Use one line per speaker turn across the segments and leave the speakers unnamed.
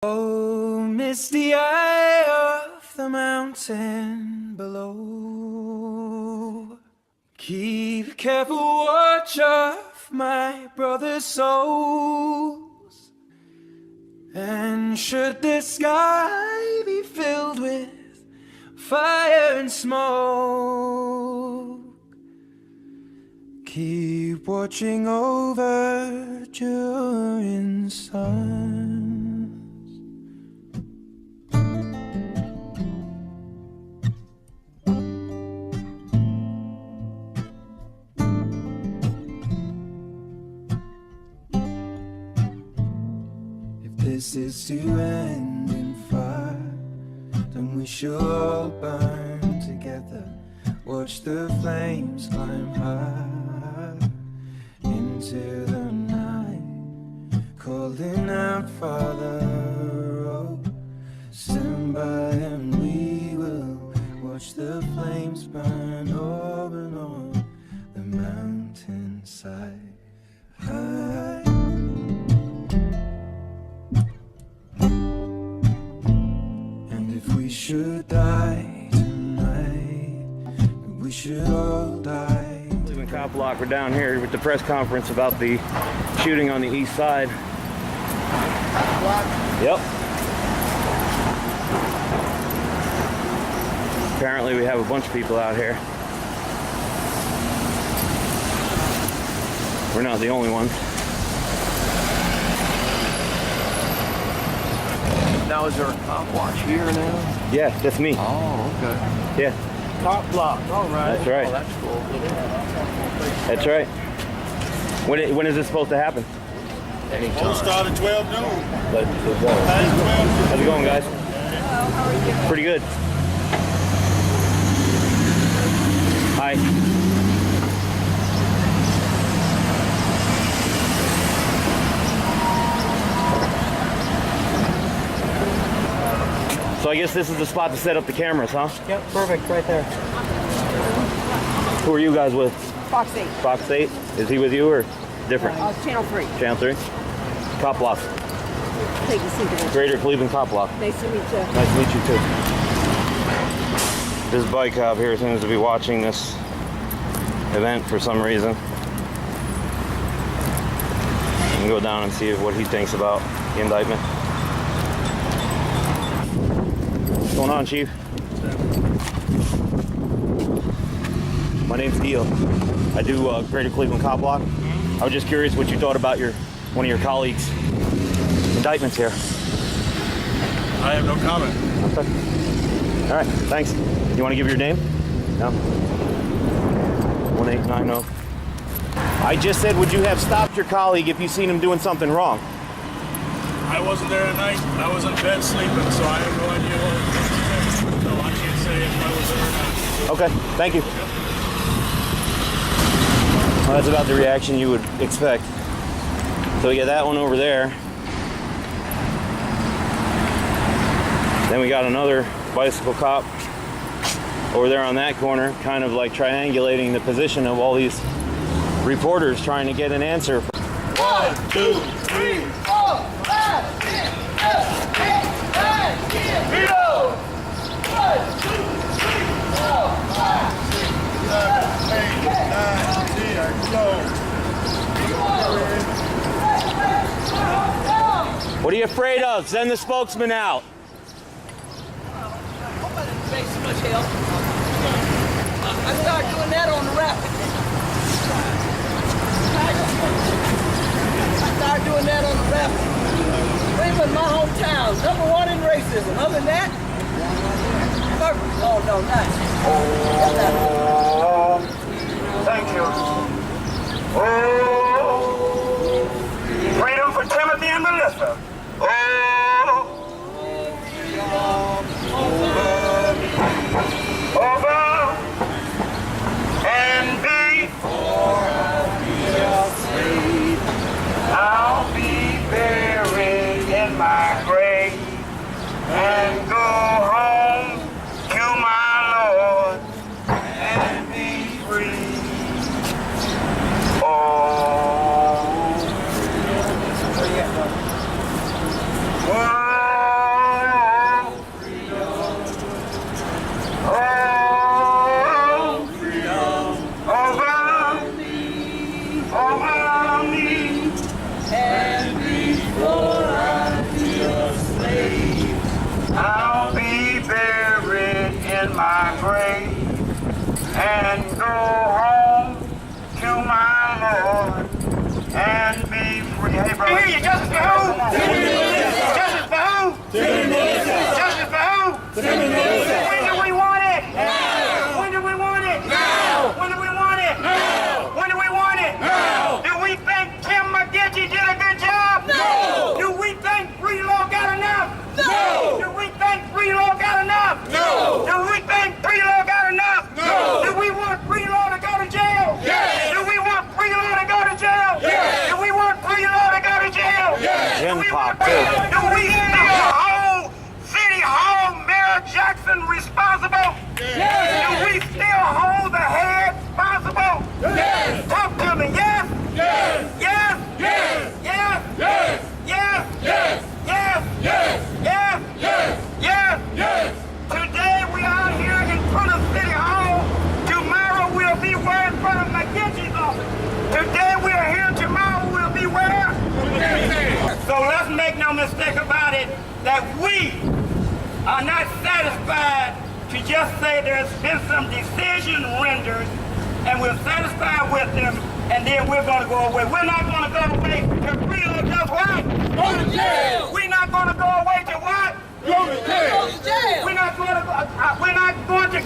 Oh, misty eye of the mountain below, keep careful watch of my brother's souls. And should the sky be filled with fire and smoke, keep watching over during suns. If this is to end in fire, then we should all burn together. Watch the flames climb high into the night, calling out, Father, oh, stand by and we will watch the flames burn over and on the mountainside. High. And if we should die tonight, we should all die.
Cleveland Cop Block, we're down here with the press conference about the shooting on the east side. Yep. Apparently we have a bunch of people out here. We're not the only ones.
Now is there a cop watch here now?
Yeah, that's me.
Oh, okay.
Yeah.
Cop block, all right.
That's right.
Oh, that's cool.
That's right. When is this supposed to happen?
Anytime.
We'll start at 12 noon.
Let's go. How's it going, guys?
Hello, how are you?
Pretty good. Hi. So I guess this is the spot to set up the cameras, huh?
Yep, perfect, right there.
Who are you guys with?
Fox 8.
Fox 8? Is he with you or different?
Channel 3.
Channel 3? Cop Block.
Take a seat there.
Greater Cleveland Cop Block.
Nice to meet you.
Nice to meet you too. This bike cop here seems to be watching this event for some reason. We can go down and see what he thinks about the indictment. What's going on, Chief? My name's Dio. I do Greater Cleveland Cop Block. I was just curious what you thought about one of your colleagues' indictments here.
I have no comment.
Okay. All right, thanks. You want to give your name? No? 1890. I just said, would you have stopped your colleague if you seen him doing something wrong?
I wasn't there at night. I was in bed sleeping, so I have no idea what it was. So I can't say if I was there or not.
Okay, thank you. Well, that's about the reaction you would expect. So we got that one over there. Then we got another bicycle cop over there on that corner, kind of like triangulating the position of all these reporters trying to get an answer.
1, 2, 3, 4, 5, 6, 7, 8, 9, 10. Brelo! 1, 2, 3, 4, 5, 6, 7, 8, 9, 10. Go.
What are you afraid of? Send the spokesman out.
Make so much help. I started doing that on the rapid. I started doing that on the rapid. Cleveland, my hometown, #1 in racism. Other than that, perfect. Oh no, nice.
Thank you. Oh, freedom for Timothy and Mellisa. Oh, over and before I'll be buried in my grave and go home to my Lord and be free. Oh, Do we still hold City Hall Mayor Jackson responsible? Yes. Do we still hold the head responsible? Yes. Talk to me, yes? Yes. Yes. Yes. Yes. Yes. Yes. Yes. Yes. Yes. Yes. Yes. Yes. Yes. Today we are here in front of City Hall. Tomorrow we'll be where in front of McGinty's office. Today we are here. Tomorrow we'll be where? So let's make no mistake about it that we are not satisfied to just say there's been some decision rendered and we're satisfied with them and then we're going to go away. We're not going to go away to Brelo does what? Go to jail. We're not going to go away to what? Go to jail. We're not going to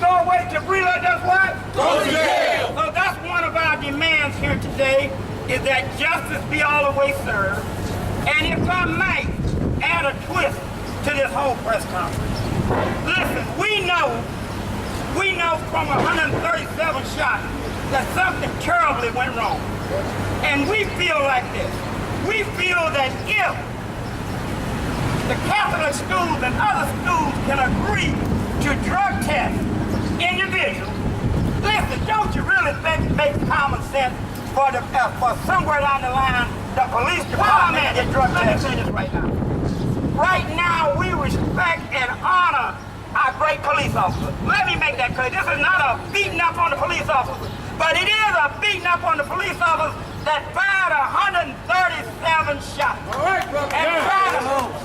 go away to Brelo does what? Go to jail. So that's one of our demands here today is that justice be all the way served. And if I might add a twist to this whole press conference. Listen, we know from 137 shots that something terribly went wrong. And we feel like this. We feel that if the Catholic schools and other schools can agree to drug test individuals, listen, don't you really think it makes common sense for somewhere down the line, the police department get drug tested right now? Right now, we respect and honor our great police officers. Let me make that clear. This is not a beating up on the police officers, but it is a beating up on the police officers that fired 137 shots. All right, brother.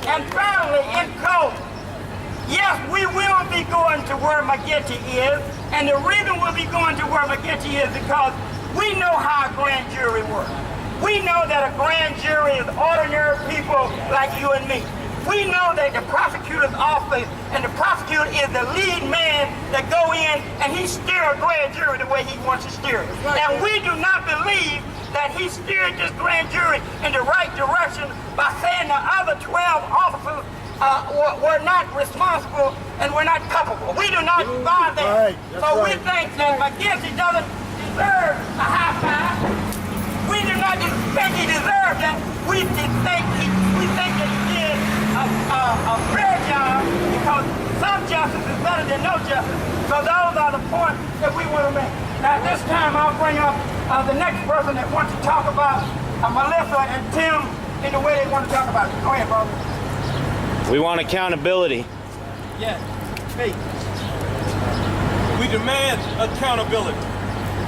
And finally, in closing, yes, we will be going to where McGinty is, and the reason we'll be going to where McGinty is because we know how a grand jury works. We know that a grand jury is ordinary people like you and me. We know that the prosecutor's office and the prosecutor is the lead man that go in and he steer a grand jury the way he wants to steer it. And we do not believe that he steered this grand jury in the right direction by saying the other 12 officers were not responsible and were not culpable. We do not buy that. So we think that McGinty doesn't deserve a high five. We do not think he deserves that. We think that he did a fair job because some justice is better than no justice. So those are the points that we want to make. Now at this time I'll bring up the next person that wants to talk about Mellisa and Tim in the way they want to talk about it. Go ahead, brother.
We want accountability.
Yes, speak. We demand accountability.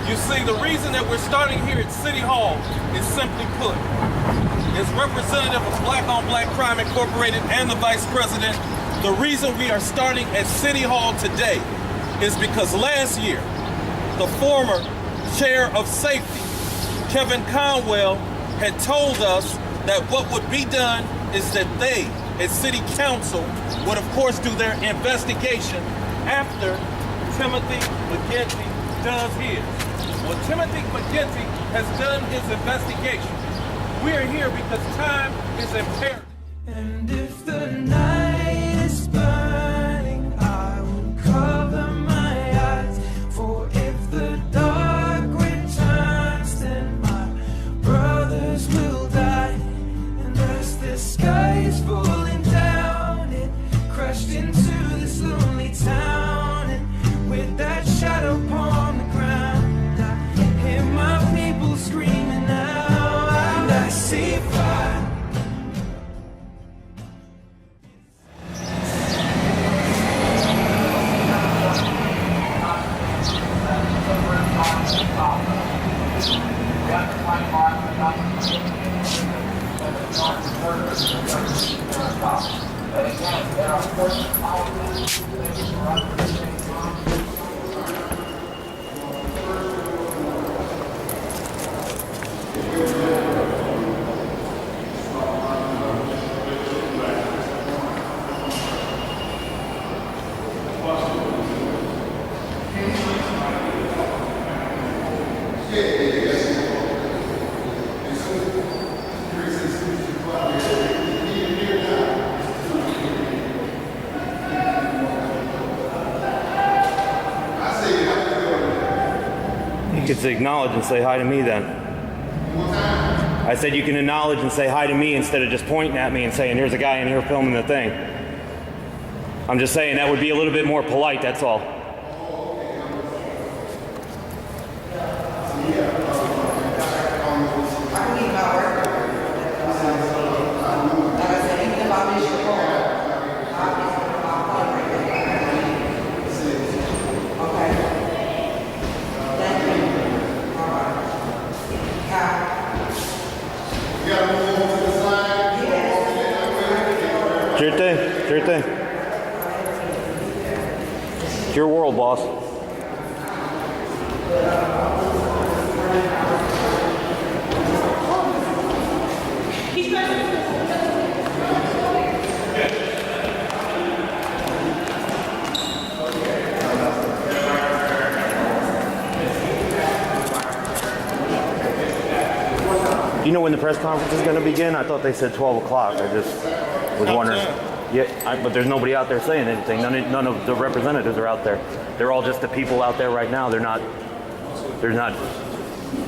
You see, the reason that we're starting here at City Hall is simply put. As representative of Black on Black Crime Incorporated and the Vice President, the reason we are starting at City Hall today is because last year, the former Chair of Safety, Kevin Conwell, had told us that what would be done is that they, as City Council, would of course do their investigation after Timothy McGinty does his. Well, Timothy McGinty has done his investigation. We are here because time is imperative.
And if the night is burning, I will cover my eyes. For if the dark returns, then my brothers will die. And as the sky is falling down, it crashed into this lonely town. And with that shadow upon the ground, I hear my people screaming out, and I see fire.
You could acknowledge and say hi to me then. I said you can acknowledge and say hi to me instead of just pointing at me and saying, here's a guy in here filming the thing. I'm just saying that would be a little bit more polite, that's all. Sure thing, sure thing. It's your world, boss. Do you know when the press conference is going to begin? I thought they said 12 o'clock. I just was wondering. Yeah, but there's nobody out there saying anything. None of the representatives are out there. They're all just the people out there right now. They're not,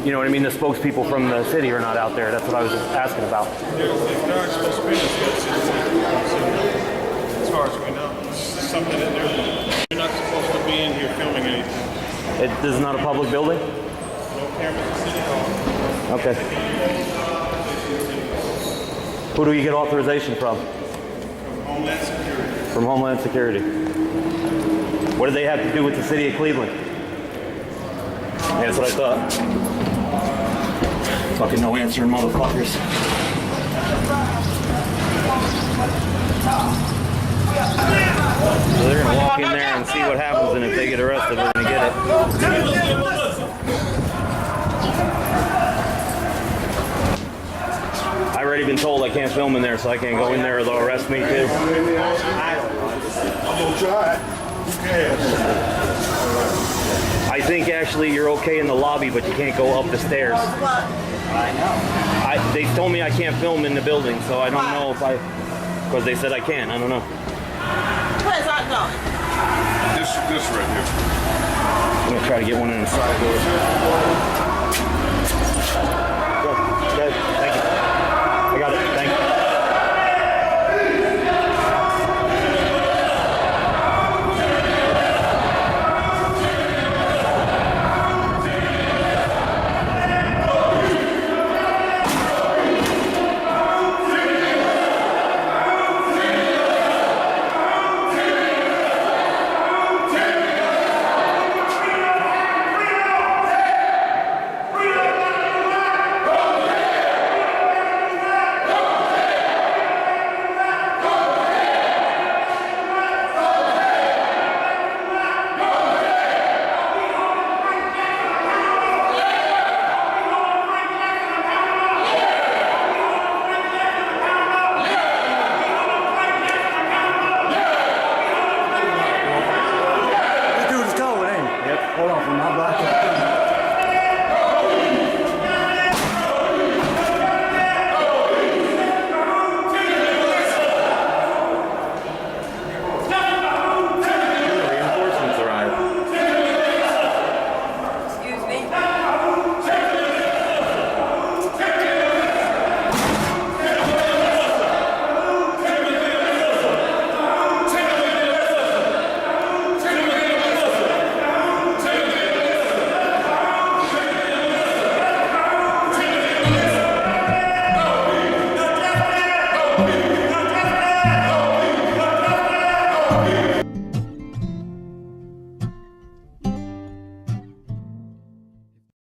you know what I mean? The spokespeople from the city are not out there. That's what I was asking about.
They're not supposed to be in this as far as we know. It's something that they're not supposed to be in here filming anything.
This is not a public building?
No cameras in City Hall.
Okay. Who do you get authorization from?
Homeland Security.
From Homeland Security. What do they have to do with the city of Cleveland? Yeah, that's what I thought. Fucking no answering motherfuckers. So they're gonna walk in there and see what happens, and if they get arrested, we're gonna get it. I've already been told I can't film in there, so I can't go in there or they'll arrest me too.
I'm gonna try it. Who cares?
I think actually you're okay in the lobby, but you can't go up the stairs.
I know.
They told me I can't film in the building, so I don't know if because they said I can. I don't know.
Where's that going?
This right here.
I'm gonna try to get one in the side door. Good. Thank you.